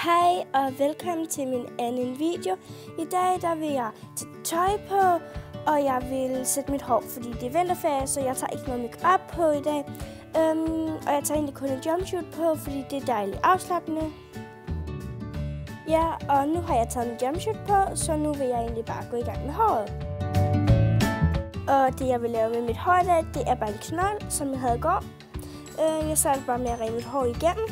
Hej og velkommen til min anden video. I dag der vil jeg tage tøj på, og jeg vil sætte mit hår, fordi det er vinterferie, så jeg tager ikke noget make-up på i dag. Og jeg tager egentlig kun en jumpsuit på, fordi det er dejligt afslappende. Ja, og nu har jeg taget min jumpsuit på, så nu vil jeg egentlig bare gå i gang med håret. Og det jeg vil lave med mit hår i dag, det er bare en knold, som jeg havde i går. Jeg starter bare med at rive mit hår igennem.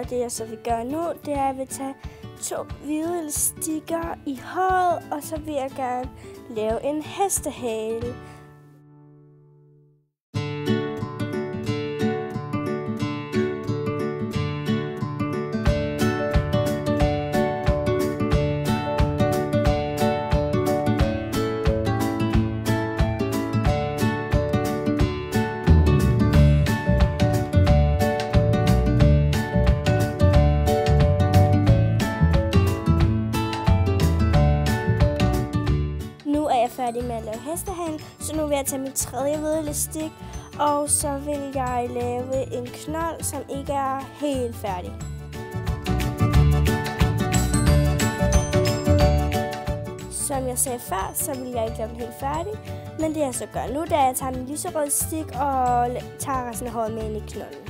Det jeg så vil gøre nu, det er, at jeg vil tage 2 hvide elastikker i håret, og så vil jeg gerne lave en hestehale. Færdig med at lave hestehalen, så nu vil jeg tage min tredje hvide elastik, og så vil jeg lave en knold, som ikke er helt færdig. Som jeg sagde før, så vil jeg ikke lave den helt færdig, men det jeg så gør nu, det er, at jeg tager min lyserøde stik og tager resten af håret med ind i knolden.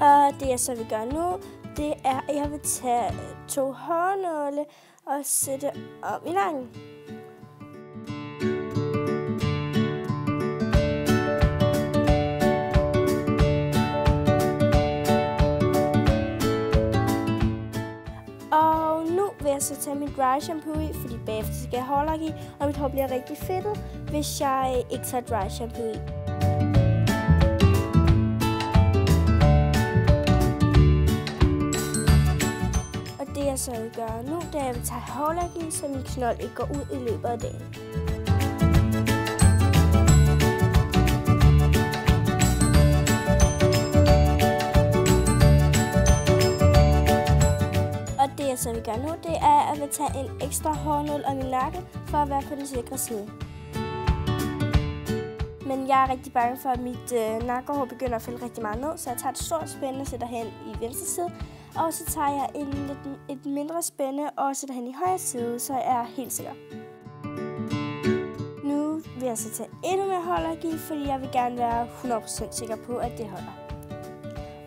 Og det jeg så vil gøre nu, det er, at jeg vil tage 2 hårnåle og sætte om i nakken. Og nu vil jeg så tage mit dry shampoo i, fordi bagefter skal jeg have hårlak i, og mit hår bliver rigtig fedtet, hvis jeg ikke tager dry shampoo i. Det jeg så vil gøre nu, det er, at jeg vil tage hårlak i, så min knold ikke går ud i løbet af dagen. Og det jeg så vil gøre nu, det er, at jeg vil tage en ekstra hårnål af min nakke, for at være på den sikre side. Men jeg er rigtig bange for, at mit nakkehår begynder at falde rigtig meget ned, så jeg tager et stort spænde og sætter hen i venstre side. Og så tager jeg et mindre spænde og sætter hen i højre side, så jeg er helt sikker. Nu vil jeg så tage endnu mere hårlak i, fordi jeg vil gerne være 100% sikker på, at det holder.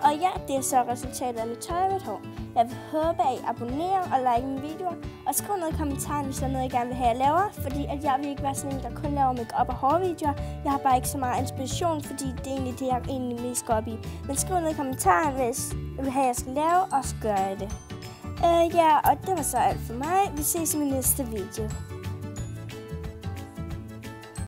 Og ja, det er så resultatet af mit tøj og mit hår. Jeg vil håbe, at I abonnerer og liker mine videoer. Og skriv noget i kommentaren, hvis der er noget, I gerne vil have, jeg laver. Fordi at jeg vil ikke være sådan en, der kun laver make-up og hårvideoer. Jeg har bare ikke så meget inspiration, fordi det er egentlig det, jeg egentlig mest går op i. Men skriv noget i kommentaren, hvis I vil have, jeg skal lave, og så gør jeg det. Ja, og det var så alt for mig. Vi ses i min næste video.